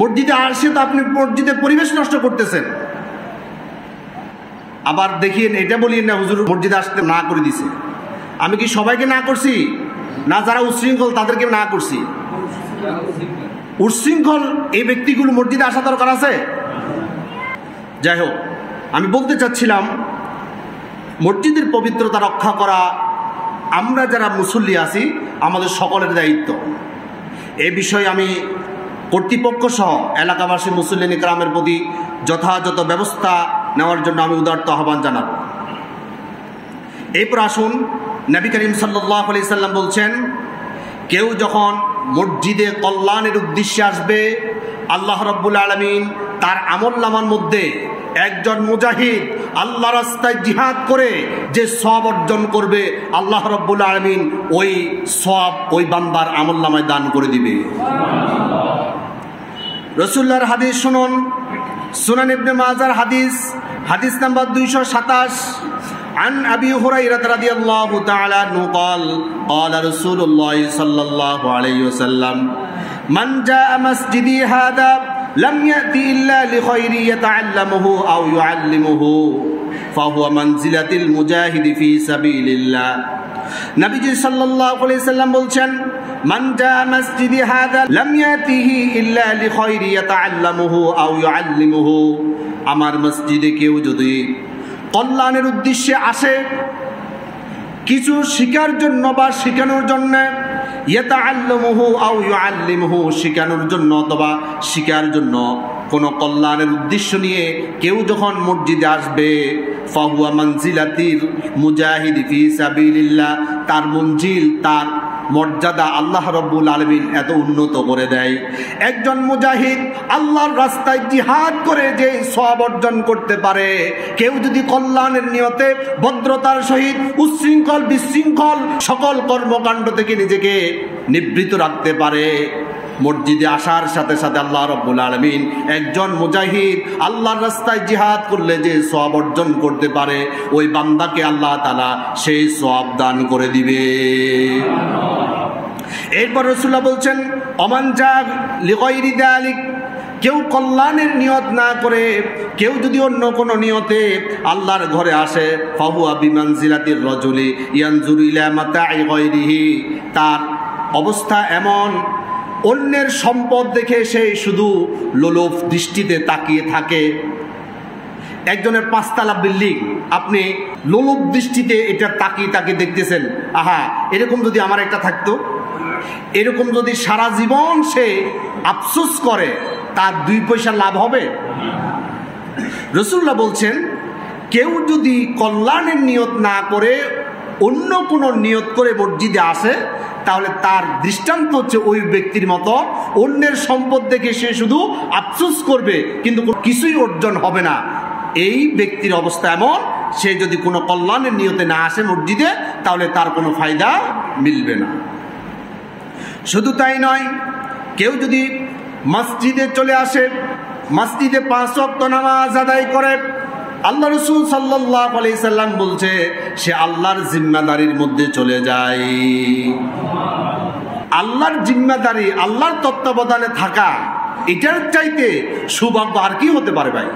মসজিদে আসে তো আপনি মসজিদের পরিবেশ নষ্ট করতেছেন। আবার দেখিয়েন, এটা বলিয়েন না হুজুর মসজিদে আসতে না করে দিছে। আমি কি সবাইকে না করছি? না, যারা উচ্ছৃঙ্খল তাদেরকে না করছি। উচ্ছৃঙ্খল এই ব্যক্তিগুলো মসজিদে আসা দরকার আছে? যাই হোক, আমি বলতে চাচ্ছিলাম, মসজিদের পবিত্রতা রক্ষা করা আমরা যারা মুসল্লি আছি আমাদের সকলের দায়িত্ব। এই বিষয়ে আমি কর্তৃপক্ষ সহ এলাকাবাসী মুসল্লিন ইকরামের প্রতি যথাযথ ব্যবস্থা নেওয়ার জন্য আমি উদারত আহ্বান জানাব। এরপর আসুন, নবী করিম সাল্লাল্লাহু আলাইহি সাল্লাম বলছেন, কেউ যখন মসজিদে কল্যাণের উদ্দেশ্যে আসবে, আল্লাহ রাব্বুল আলামিন তার আমলনামার মধ্যে একজন মুজাহিদ আল্লাহ রাস্তায় জিহাদ করে যে সওয়াব অর্জন করবে, আল্লাহ রাব্বুল আলামিন ওই সওয়াব ওই বান্দার আমলনামায় দান করে দিবে। রাসূলুল্লাহর হাদিস শুনুন, সুনান ইবনে মাজার হাদিস, হাদিস নাম্বার 227। عن أبي هريرة رضي الله تعالى عنه قال قال رسول الله صلى الله عليه وسلم من جاء مسجدي هذا لم يأتي إلا لخير يتعلمه أو يعلمه فهو منزلة المجاهد في سبيل الله। নবীজি সাল্লাল্লাহু আলাইহি সাল্লাম বলছেন, মান জা মসজিদি হাযা লাম ইয়াতিহি ইল্লা লিখায়রি ইয়াতাআল্লামুহু আও ইউআল্লিমুহু, আমার মসজিদে কেউ যদি কল্যাণের উদ্দেশ্যে আসে, কিছু শিখার জন্য বা শেখানোর জন্য, ইয়াতাআল্লামুহু আও ইউআল্লিমুহু, শেখানোর জন্য অথবা শিখার জন্য, কোন কল্যাণের উদ্দেশ্য নিয়ে কেউ যখন মসজিদে আসবে, ফাহুয়া মানজিলাতিল মুজাহিদি ফি সাবিলিল্লাহ, তার মঞ্জিল, তার মর্যাদা আল্লাহ রাব্বুল আলামিন এত উন্নত করে দেয়। একজন মুজাহিদ আল্লাহর রাস্তায় জিহাদ করে যে সওয়াব অর্জন করতে পারে, কেউ যদি কল্যাণের নিয়তে ভদ্রতার সহিত উচ্ছৃঙ্খল বিশৃঙ্খল সকল কর্মকাণ্ড থেকে নিজেকে নিবৃত রাখতে পারে, মসজিদে আসার সাথে সাথে আল্লাহ রাব্বুল আলামিন একজন মুজাহিদ আল্লাহর রাস্তায় জিহাদ করলে যে সওয়াব অর্জন করতে পারে, ওই বান্দাকে আল্লাহ তাআলা সেই সওয়াব দান করে দিবে। এরপর রাসূলুল্লাহ বলছেন, ওমান জা লিগায়রি যালিক, কেউ কল্যাণের নিয়ত না করে কেউ যদি অন্য কোনো নিয়তে আল্লাহর ঘরে আসে, ফাহুয়া বিমানজিলাতির রাজুলি ইয়ানজুরু ইলা মাতা'i গায়রিহি, তার অবস্থা এমন, অন্যের সম্পদ দেখে সে শুধু লোলুপ দৃষ্টিতে তাকিয়ে থাকে। একজনের 5 তলা বিল্ডিং, আপনি লোলুপ দৃষ্টিতে এটা তাকিয়ে তাকিয়ে দেখতেছেন, আহা এরকম যদি আমার একটা থাকতো, এরকম যদি সারা জীবন সে আফসোস করে, তার 2 পয়সা লাভ হবে? রাসূলুল্লাহ বলছেন, কেউ যদি কল্যাণের নিয়ত না করে অন্য কোনো নিয়ত করে মসজিদে আসে, তাহলে তার দৃষ্টান্ত হচ্ছে ওই ব্যক্তির মতো, অন্যের সম্পদ দেখে সে শুধু আফসোস করবে কিন্তু কিছুই অর্জন হবে না। এই ব্যক্তির অবস্থা এমন, সে যদি কোনো কল্যাণের নিয়তে না আসে মসজিদে, তাহলে তার কোনো ফায়দা মিলবে না। শুধু তাই নয়, কেউ যদি মসজিদে চলে আসে, মসজিদে 5 ওয়াক্ত নামাজ আদায় করে, আল্লাহ রাসূল সাল্লাল্লাহু আলাইহি সাল্লাম বলছে সে আল্লাহর জিম্মাদারির মধ্যে চলে যায়। আল্লাহর জিম্মাদারি, আল্লাহর তত্ত্বাবধানে থাকা, এটার চাইতে সৌভাগ্য আর কি হতে পারে ভাই?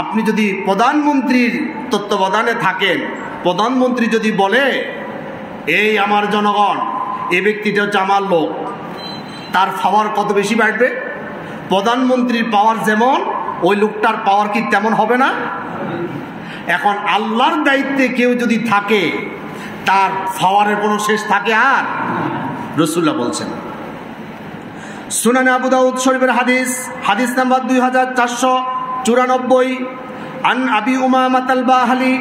আপনি যদি প্রধানমন্ত্রীর তত্ত্বাবধানে থাকেন, প্রধানমন্ত্রী যদি বলে এই আমার জনগণ, এই ব্যক্তিটা হচ্ছে আমার লোক, তার পাওয়ার কত বেশি বাড়বে? প্রধানমন্ত্রীর পাওয়ার যেমন, ওই লোকটার পাওয়ার কি তেমন হবে না? এখন আল্লাহর দায়িত্বে কেউ যদি থাকে, তার পাওয়ারের কোনো শেষ থাকে আর? রাসূলুল্লাহ বলছেন, সুনানে আবু দাউদ শরীফের হাদিস, হাদিস নাম্বার 2494। عن أبي أمامة الباهلي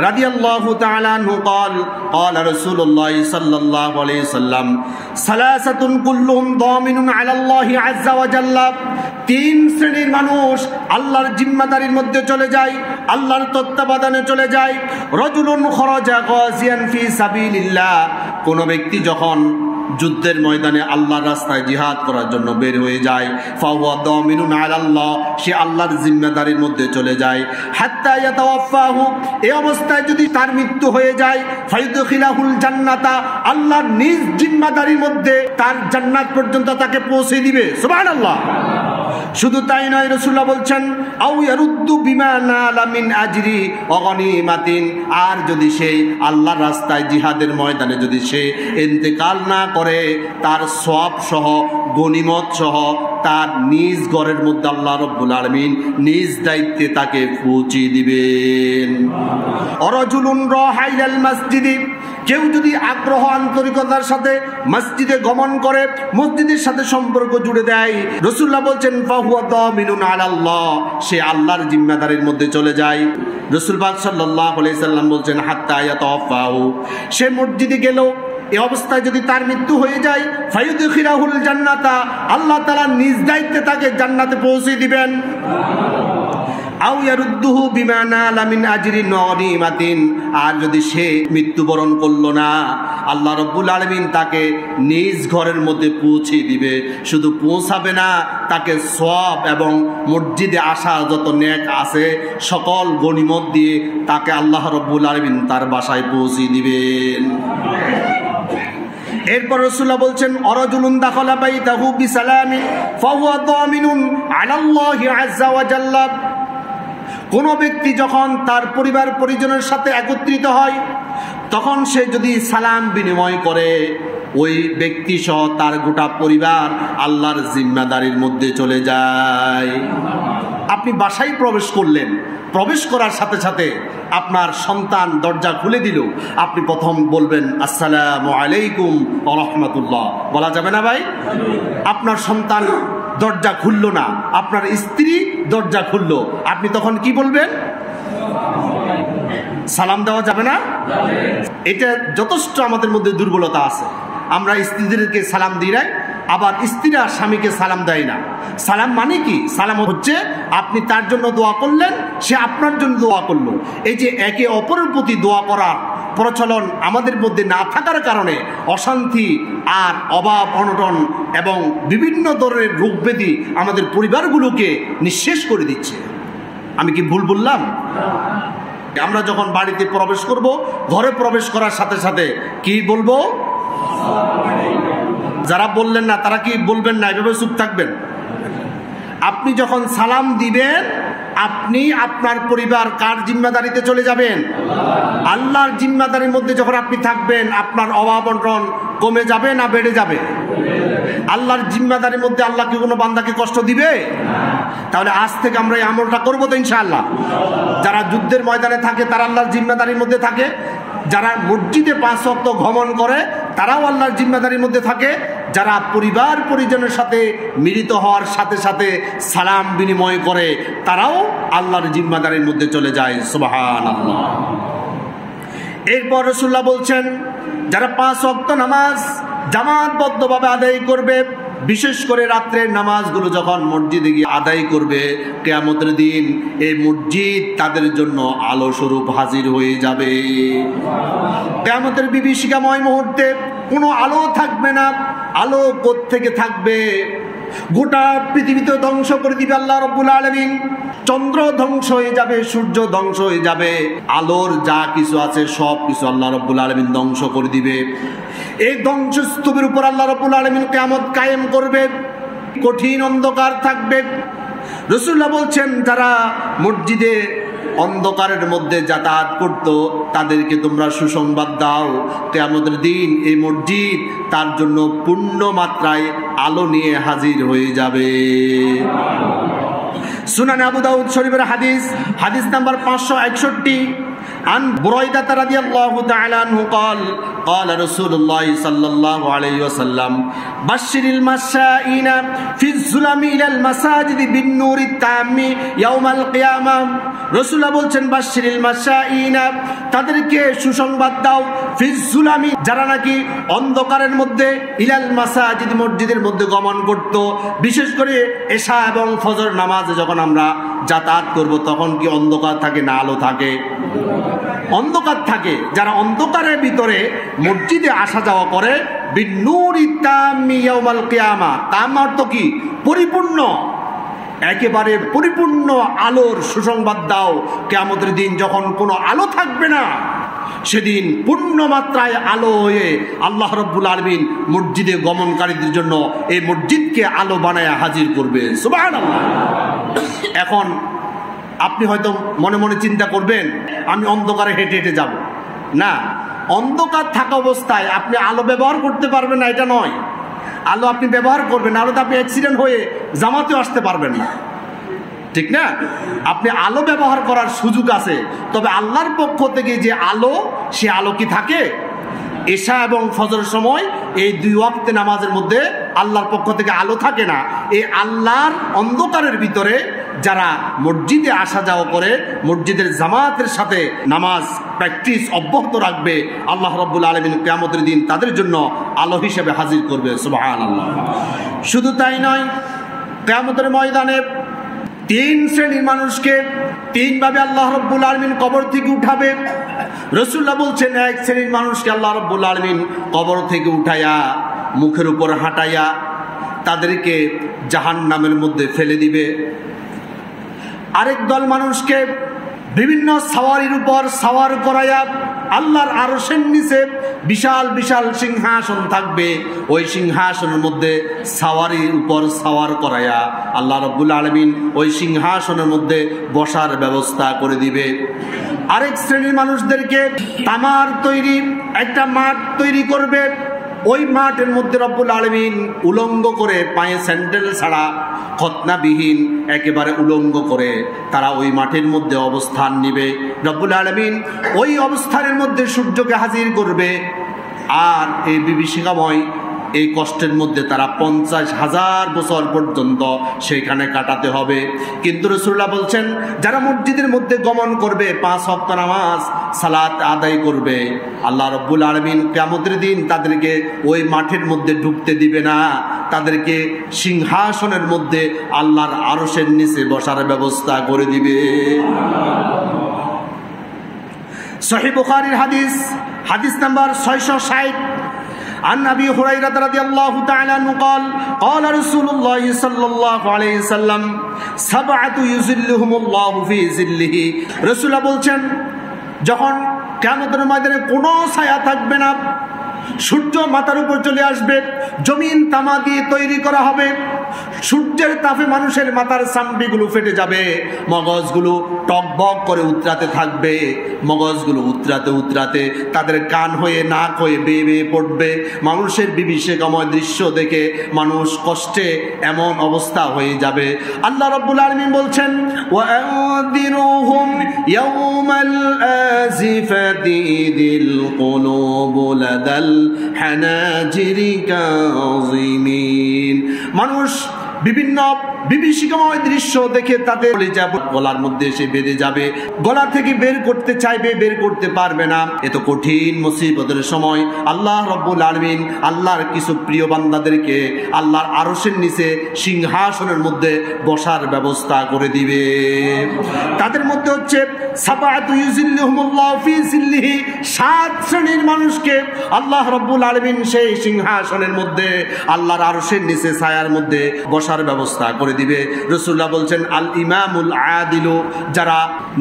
رضي الله تعالى عنه قال قال رسول الله صلى الله عليه وسلم ثلاثة كلهم ضامن على الله عز وجل, 3 শ্রেণীর মানুষ আল্লাহর জিম্মাদারির মধ্যে চলে যায়, আল্লাহর তত্ত্বাবধানে চলে যায়। রাজুলুন খরাজা গাজিয়ান ফি সাবিলিল্লাহ, কোন ব্যক্তি যখন যুদ্ধের ময়দানে আল্লাহর রাস্তায় জিহাদ করার জন্য বের হয়ে যায়, ফাহুয়া দামিনুন আলাল্লাহ, সে আল্লাহর জিম্মাদারির মধ্যে চলে যায়। হাত্তা ইয়াতাওয়াফাহু, এই অবস্থায় যদি তার মৃত্যু হয়ে যায়, ফায়ুদখিলাহুল জান্নাতা, আল্লাহ নিজ জিম্মাদারির মধ্যে তার জান্নাত পর্যন্ত তাকে পৌঁছে দিবে। সুবহানাল্লাহ। শুধু তাই নয়, রাসূলুল্লাহ বলছেন আও ইয়ারুদ্দু বিমা নালা মিন আজরি ওয়া গনিমাতিন, আর যদি সে আল্লাহর রাস্তায় জিহাদের ময়দানে যদি সে ইন্তেকাল না করে, তার সওয়াব সহ গনিমত সহ তার নিজ ঘরের মধ্যে আল্লাহ রাব্বুল আলামিন নিজ দায়িত্বে তাকে পৌঁছে দিবেন। অরাজুলুন রাহাইলাল মসজিদি, কেউ যদি আগ্রহ আন্তরিকতার সাথে মসজিদে গমন করে, মসজিদের সাথে সম্পর্ক জুড়ে দেয়, রাসূলুল্লাহ বলছেন ফাহুয়া দামিনুন আলাল্লাহ, সে আল্লাহর জিম্মাদারির মধ্যে চলে যায়। রাসূল পাক সাল্লাল্লাহু আলাইহি সাল্লাম বলছেন হাত্তা ইয়াতাওয়াফাহু, সে মসজিদে গেল, এই অবস্থায় যদি তার মৃত্যু হয়ে যায়, ফায়ুদখিলাহুল জান্নাতা, আল্লাহ তাআলা নিজ দায়িত্বে তাকে জান্নাতে পৌঁছে দিবেন। আও ইয়ারুদ্দুহু বিমা নালা মিন আজরিন ওয়া গনিমাতিন, আর যদি সে মৃত্যুবরণ করলো না, আল্লাহ রাব্বুল আলামিন তাকে নিজ ঘরের মধ্যে পৌঁছে দিবে। শুধু পৌঁছাবে না, তাকে সওয়াব এবং মসজিদে আসা যত নেক আছে সকল গনিমত দিয়ে তাকে আল্লাহ রাব্বুল আলামিন তার বাসায় পৌঁছে দিবেন। এরপর রাসূলুল্লাহ বলছেন, অরাজুলুন দাখালা বাইতাহু বিসালামিন ফাহুয়া দামিনুন আলাল্লাহি আযজা ওয়া জাল্লা। কোন ব্যক্তি যখন তার পরিবার পরিজনের সাথে একত্রিত হয়, তখন সে যদি সালাম বিনিময় করে, ওই ব্যক্তি সহ তার গোটা পরিবার আল্লাহর জিম্মাদারির মধ্যে চলে যায়। আপনি বাসায় প্রবেশ করলেন, প্রবেশ করার সাথে সাথে আপনার সন্তান দরজা খুলে দিল, আপনি প্রথম বলবেন আসসালামু আলাইকুম ওয়া রাহমাতুল্লাহ। বলা যাবে না ভাই? আপনার সন্তান দরজা খুললো না, আপনার স্ত্রী দরজা খুললো, আপনি তখন কি বলবেন? সালাম দেওয়া যাবে না? এটা যথেষ্ট আমাদের মধ্যে দুর্বলতা আছে। আমরা স্ত্রীদেরকে সালাম দিই না, আবার স্ত্রীরা স্বামীকে সালাম দেয় না। সালাম মানে কি? সালাম হচ্ছে আপনি তার জন্য দোয়া করলেন, সে আপনার জন্য দোয়া করলো। এই যে একে অপরের প্রতি দোয়া করার প্রচলন আমাদের মধ্যে না থাকার কারণে অশান্তি আর অভাব অনটন এবং বিভিন্ন ধরনের রোগ ব্যাধি আমাদের পরিবারগুলোকে নিঃশেষ করে দিচ্ছে। আমি কি ভুল বললাম? আমরা যখন বাড়িতে প্রবেশ করব, ঘরে প্রবেশ করার সাথে সাথে কি বলবো? যারা বললেন না তারা কি বলবেন না? এভাবে চুপ থাকবেন। আপনি যখন সালাম দিবেন, আপনি আপনার পরিবার কার জিম্মাদারিতে চলে যাবেন? আল্লাহর জিম্মাদারির মধ্যে যখন আপনি থাকবেন, আপনার অভাব অনটন কমে যাবে না বেড়ে যাবে? আল্লাহর জিম্মাদারির মধ্যে আল্লাহ কি কোনো বান্দাকে কষ্ট দিবে? তাহলে আজ থেকে আমরা এই আমলটা করবো তো ইনশাআল্লাহ। যারা যুদ্ধের ময়দানে থাকে তারা আল্লাহর জিম্মাদারির মধ্যে থাকে, যারা মসজিদে 5 ওয়াক্ত গমন করে তারাও আল্লাহর জিম্মাদারির মধ্যে থাকে, যারা পরিবার পরিজনের সাথে মিলিত হওয়ার সাথে সাথে সালাম বিনিময় করে তারাও আল্লাহর জিম্মাদারির মধ্যে চলে যায়। সুবহানাল্লাহ। এরপর রাসূলুল্লাহ বলছেন, যারা 5 ওয়াক্ত নামাজ জামাতবদ্ধভাবে আদায় করবে, বিশেষ করে রাত্রের নামাজগুলো যখন মসজিদে গিয়ে আদায় করবে, কিয়ামতের দিন এই মসজিদ তাদের জন্য আলো স্বরূপ হাজির হয়ে যাবে। কিয়ামতের বিভীষিকাময় মুহূর্তে কোনো আলো থাকবে না। আলো কোত্থেকে থাকবে? গোটা পৃথিবীতে ধ্বংস করে দিবে আল্লাহ রাব্বুল আলামিন। চন্দ্র ধ্বংস হয়ে যাবে, সূর্য ধ্বংস হয়ে যাবে, আলোর যা কিছু আছে সব কিছু আল্লাহ রাব্বুল আলামিন ধ্বংস করে দিবে। এই ধ্বংসস্তূপের উপর আল্লাহ রাব্বুল আলামিন কিয়ামত কায়েম করবে, কঠিন অন্ধকার থাকবে। রাসূলুল্লাহ বলছেন, যারা মসজিদে অন্ধকারের মধ্যে যাতায়াত করত তাদেরকে তোমরা সুসংবাদ দাও, কিয়ামতের দিন এই মসজিদ তার জন্য পূর্ণ মাত্রায় আলো নিয়ে হাজির হয়ে যাবে। সুনান আবু দাউদ শরীফের হাদিস, হাদিস নাম্বার 561, عن بريدة رضي الله تعالى عنه قال قال رسول الله صلى الله عليه وسلم بشر المشائين في الظلم إلى المساجد بالنور التام يوم القيامة। রাসূলুল্লাহ বলছেন, বাশশিরিল মাশাইনা, তাদেরকে সুসংবাদ দাও, ফিজ জুলামি, যারা নাকি অন্ধকারের মধ্যে, ইলাল মাসাজিদ, মসজিদের মধ্যে গমন করত। বিশেষ করে এশা এবং ফজর নামাজে যখন আমরা যাতায়াত করব তখন কি অন্ধকার থাকে না আলো থাকে? অন্ধকার থাকে। যারা অন্ধকারের ভিতরে মসজিদে আসা যাওয়া করে, বিন্নুরি তাম্মি ইয়াউমাল কিয়ামা, তাম অর্থ কি? পরিপূর্ণ, একেবারে পরিপূর্ণ আলোর সুসংবাদ দাও। কিয়ামতের দিন যখন কোনো আলো থাকবে না, সেদিন পূর্ণ মাত্রায় আলো হয়ে আল্লাহ রাব্বুল আলামিন মসজিদে গমনকারীদের জন্য এই মসজিদকে আলো বানায় হাজির করবে। সুবহানাল্লাহ। এখন আপনি হয়তো মনে মনে চিন্তা করবেন, আমি অন্ধকারে হেঁটে হেঁটে যাব না। অন্ধকার থাকা অবস্থায় আপনি আলো ব্যবহার করতে পারবেন না, এটা নয়। আলো আপনি ব্যবহার করবেন, আলোতে আপনি অ্যাক্সিডেন্ট হয়ে জামাতেও আসতে পারবেন না, ঠিক না? আপনি আলো ব্যবহার করার সুযোগ আছে, তবে আল্লাহর পক্ষ থেকে যে আলো, সে আলো কি থাকে? এশা এবং ফজরের সময় এই 2 ওয়াক্তে নামাজের মধ্যে আল্লাহর পক্ষ থেকে আলো থাকে না। এই আল্লাহর অন্ধকারের ভিতরে যারা মসজিদে আসা যাওয়া করে, মসজিদের জামাতের সাথে নামাজ প্র্যাকটিস অব্যাহত রাখবে, আল্লাহ রাব্বুল আলামিন কিয়ামতের দিন তাদের জন্য আলো হিসেবে হাজির করবে। সুবহানাল্লাহ। শুধু তাই নয়, কিয়ামতের ময়দানে 3 শ্রেণীর মানুষকে 3 ভাবে আল্লাহ রাব্বুল আলামিন কবর থেকে উঠাবে। রাসূলুল্লাহ বলছেন, 1 শ্রেণীর মানুষকে আল্লাহ রাব্বুল আলামিন কবর থেকে উঠাইয়া মুখের উপর হাঁটাইয়া তাদেরকে জাহান্নামের মধ্যে ফেলে দিবে। আরেক দল মানুষকে বিভিন্ন সাওয়ারির উপর সাওয়ার করাইয়া আল্লাহর আরশের নিচে বিশাল বিশাল সিংহাসন থাকবে, ওই সিংহাসনের মধ্যে সাওয়ারির উপর সাওয়ার করাইয়া আল্লাহ রাব্বুল আলামিন ওই সিংহাসনের মধ্যে বসার ব্যবস্থা করে দিবে। আরেক শ্রেণীর মানুষদেরকে তামার তৈরি একটা মাঠ তৈরি করবে, ওই মাঠের মধ্যে রব্বুল আলামিন উলঙ্গ করে, পায়ে স্যান্ডেল ছাড়া খতনাবিহীন একেবারে উলঙ্গ করে তারা ওই মাঠের মধ্যে অবস্থান নিবে। রব্বুল আলামিন ওই অবস্থানের মধ্যে সূর্যকে হাজির করবে, আর এই বিভীষিকাময় এই কষ্টের মধ্যে তারা 50,000 বছর পর্যন্ত সেখানে কাটাতে হবে। কিন্তু রাসূলুল্লাহ বলছেন, যারা মসজিদের মধ্যে গমন করবে, 5 ওয়াক্ত নামাজ সালাত আদায় করবে, আল্লাহ রাব্বুল আলামিন কিয়ামতের দিন তাদেরকে ওই মাঠের মধ্যে ঢুকতে দিবে না, তাদেরকে সিংহাসনের মধ্যে আল্লাহর আরশের নিচে বসার ব্যবস্থা করে দিবে। সহিহ বুখারীর হাদিস নাম্বার 660, عن أبي هريرة رضي الله تعالى عنه قال قال رسول الله صلى الله عليه وسلم 7 يظلهم الله في ظله। রাসূলুল্লাহ বলছেন, যখন কিয়ামতের ময়দানে কোনো ছায়া থাকবে না, সূর্য মাথার উপর চলে আসবে, জমিন তামা দিয়ে তৈরি করা হবে, সূর্যের তাপে মানুষের মাথার চামড়িগুলো ফেটে যাবে, মগজগুলো টকবক করে উতরাতে থাকবে, মগজগুলো উতরাতে উতরাতে তাদের কান হয়ে নাক হয়ে বেয়ে বেয়ে পড়বে। মানুষের বিভীষিকাময় দৃশ্য দেখে মানুষ কষ্টে এমন অবস্থা হয়ে যাবে। আল্লাহ রাব্বুল আলামিন বলছেন, ওয়াআযিরুহুম ইয়াওমাল আযিফাতি যিল কুলুবু লাদাল হানাজিরি কাযিমিন। মানুষ বিভিন্ন বিভীষিকাময় দৃশ্য দেখে তাদের গলার মধ্যে এসে বেঁধে যাবে, গলা থেকে বের করতে চাইবে, বের করতে পারবে না। এত কঠিন মুসিবতের সময় আল্লাহ রাব্বুল আলামিন আল্লাহর কিছু প্রিয় বান্দাদেরকে আল্লাহর আরশের নিচে সিংহাসনের মধ্যে বসার ব্যবস্থা করে দিবে। তাদের মধ্যে হচ্ছে 7 শ্রেণীর মানুষকে আল্লাহ রাব্বুল আলামিন সেই সিংহাসনের মধ্যে আল্লাহর আরশের নিচে ছায়ার মধ্যে বসার ব্যবস্থা করে দিবে। রাসূলুল্লাহ বলছেন, আল ইমামুল আদিলু, যারা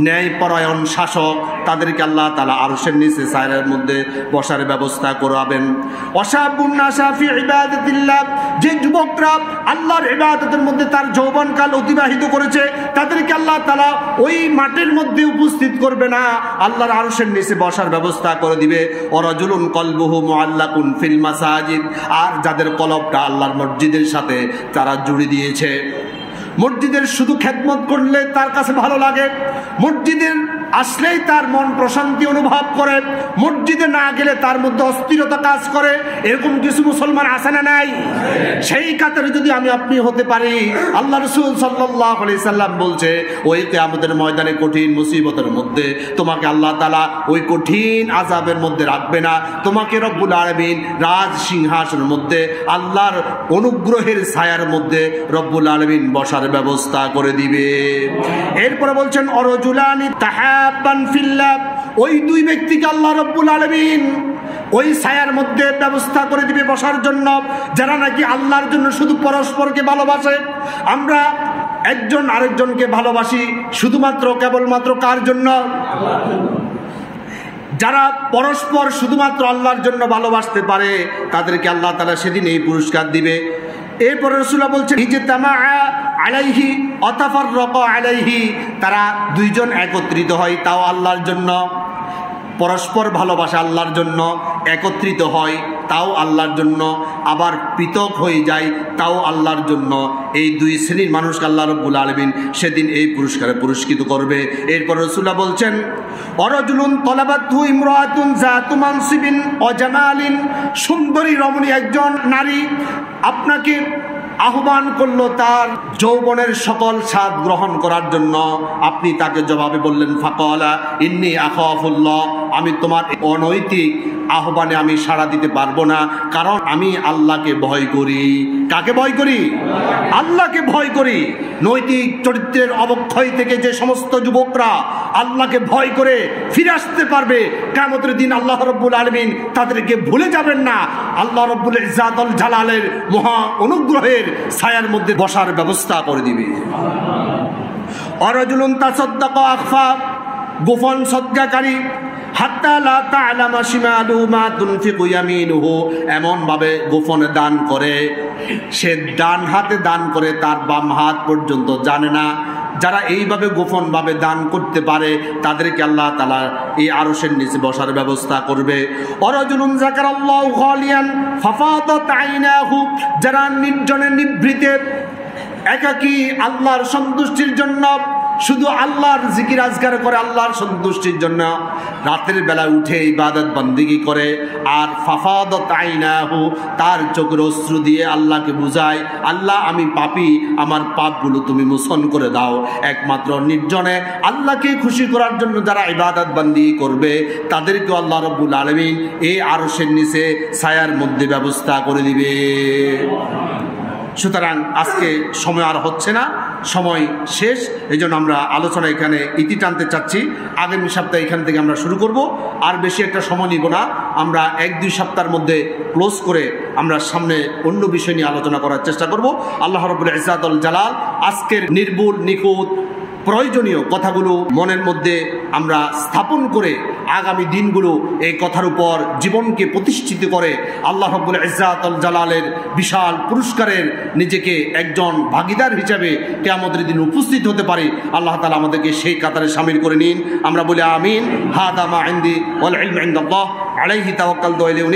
ন্যায়পরায়ণ শাসক, তাদেরকে আল্লাহ তাআলা আরশের নিচে ছায়ার মধ্যে বসার ব্যবস্থা করাবেন। ওয়াশাবুন নাশা ফি ইবাদাতিল্লাহ, যে যুবকরা আল্লাহর ইবাদতের মধ্যে তার যৌবনকাল অতিবাহিত করেছে, তাদেরকে আল্লাহ তাআলা ওই মাঠের মধ্যে উপস্থিত করবে না, আল্লাহর আরশের নিচে বসার ব্যবস্থা করে দিবে। ওয়ারাজুলুন কলবুহু মুআল্লাকুন ফিল মাসাজিদ, আর যাদের কলবটা আল্লাহর মসজিদের সাথে তারা জুড়ে দিয়েছে, মসজিদের শুধু খেদমত করলে তার কাছে ভালো লাগে, মসজিদের আসলেই তার মন প্রশান্তি অনুভব করে, মসজিদে না গেলে তার মধ্যে অস্থিরতা কাজ করে, এরকম কিছু মুসলমান আছে না নাই? সেই কাতারে যদি আমি আপনি হতে পারি, আল্লাহ রাসূল সাল্লাল্লাহু আলাইহি সাল্লাম বলছে, ওই কিয়ামতের ময়দানে কঠিন মুসিবতের মধ্যে তোমাকে আল্লাহ তাআলা ওই কঠিন আযাবের মধ্যে রাখবে না, তোমাকে রব্বুল আলামিন রাজ সিংহাসনের মধ্যে আল্লাহর অনুগ্রহের ছায়ার মধ্যে রব্বুল আলামিন বসার ব্যবস্থা করে দিবে। এরপরে বলছেন, অরজুলানি তাহাব্বান ফিল্লাহ, ওই 2 ব্যক্তিকে আল্লাহ রাব্বুল আলামিন ওই ছায়ার মধ্যে ব্যবস্থা করে দিবে বসার জন্য, যারা নাকি আল্লাহর জন্য শুধু পরস্পরকে ভালোবাসে। আমরা একজন আরেকজনকে ভালোবাসি শুধুমাত্র কেবলমাত্র কার জন্য? আল্লাহর জন্য। যারা পরস্পর শুধুমাত্র আল্লাহর জন্য ভালোবাসতে পারে, তাদেরকে আল্লাহ তাআলা সেদিন এই পুরস্কার দিবে। এরপর রাসূলুল্লাহ বলছেন, ইজতামা আলাইহি ওয়াতাফাররাকা আলাইহি, তারা 2 জন একত্রিত হয় তাও আল্লাহর জন্য, পরস্পর ভালোবাসা আল্লাহর জন্য, একত্রিত হয় তাও আল্লাহর জন্য, আবার পৃথক হয়ে যায় তাও আল্লাহর জন্য। এই 2 শ্রেণীর মানুষকে আল্লাহ রাব্বুল আলামিন সেদিন এই পুরস্কারে পুরস্কৃত করবে। এরপর রাসূলুল্লাহ বলছেন, অরজুলুন তলাবাতহু ইমরাতুন যাতু মানসিবিন ওয়া জামালিন, সুন্দরী রমণী একজন নারী আপনাকে আহ্বান করলো তার যৌবনের সকল স্বাদ গ্রহণ করার জন্য, আপনি তাকে জবাবে বললেন ফাকালা ইন্নী আখাফুল্লাহ, আমি তোমার অনৈতিক আহ্বানে আমি সাড়া দিতে পারবো না, কারণ আমি আল্লাহকে ভয় করি। কাকে ভয় করি? আল্লাহকে ভয় করি। নৈতিক চরিত্রের অবক্ষয় থেকে যে সমস্ত যুবকরা আল্লাহকে ভয় করে ফিরে আসতে পারবে, কিয়ামতের দিন আল্লাহ রাব্বুল আলামিন তাদেরকে ভুলে যাবেন না। আল্লাহ রাব্বুল ইজ্জাত ওয়াল জালালের মহা অনুগ্রহের ছায়ার মধ্যে বসার ব্যবস্থা করে দিবে। অরাজুলুন তাসাদ্দাকা আখফা, গোপন সদকাকারী, হাত্তা লা তা'লামা শিমালুহু মা তুনফিকু ইয়ামিনুহু, এমন ভাবে গোপনে দান করে, সে ডান হাতে দান করে তার বাম হাত পর্যন্ত জানে না। যারা এইভাবে গোপন ভাবে দান করতে পারে তাদেরকে আল্লাহ তাআলা এই আরশের নিচে বসার ব্যবস্থা করবে। অরাজুলুন যাকারাল্লাহু খালিয়ান ফাফাদাত আইনাহু, যারা নির্জনে নিভৃতে একাকী আল্লাহর সন্তুষ্টির জন্য শুধু আল্লাহর জিকির আজকার করে, আল্লাহর সন্তুষ্টির জন্য রাতের বেলা উঠে ইবাদত বন্দেগী করে, আর ফাফাদাত আইনাহু, তার চোখের অশ্রু দিয়ে আল্লাহকে বুঝায়, আল্লাহ আমি পাপী, আমার পাপগুলো তুমি মোচন করে দাও। একমাত্র নির্জনে আল্লাহকে খুশি করার জন্য যারা ইবাদত বন্দেগী করবে তাদেরকে আল্লাহ রাব্বুল আলামিন এই আরশের নিচে ছায়ার মধ্যে ব্যবস্থা করে দিবে। সুতরাং আজকে সময় আর হচ্ছে না, সময় শেষ, এই জন্য আমরা আলোচনা এখানে ইতি টানতে চাচ্ছি। আগামী সপ্তাহে এখান থেকে আমরা শুরু করব, আর বেশি একটা সময় নিব না। আমরা 1-2 সপ্তাহের মধ্যে ক্লোজ করে আমরা সামনে অন্য বিষয় নিয়ে আলোচনা করার চেষ্টা করব। আল্লাহ রাব্বুল ইজ্জাত ওয়াল জালাল আজকের নির্ভুল নিখুঁত প্রয়োজনীয় কথাগুলো মনের মধ্যে আমরা স্থাপন করে আগামী দিনগুলো এই কথার উপর জীবনকে প্রতিষ্ঠিত করে আল্লাহ রাব্বুল ইজ্জাত ওয়াল জালালের বিশাল পুরস্কারের নিজেকে একজন ভাগীদার হিসেবে কিয়ামতের দিন উপস্থিত হতে পারি। আল্লাহ তাআলা আমাদেরকে সেই কাতারে শামিল করে নিন। আমরা বলি আমিন। হাদা মা ইনদি ওয়াল ইলমু ইনদাল্লাহ আলাইহি তাওয়াক্কালতু ওয়া ইলাইহি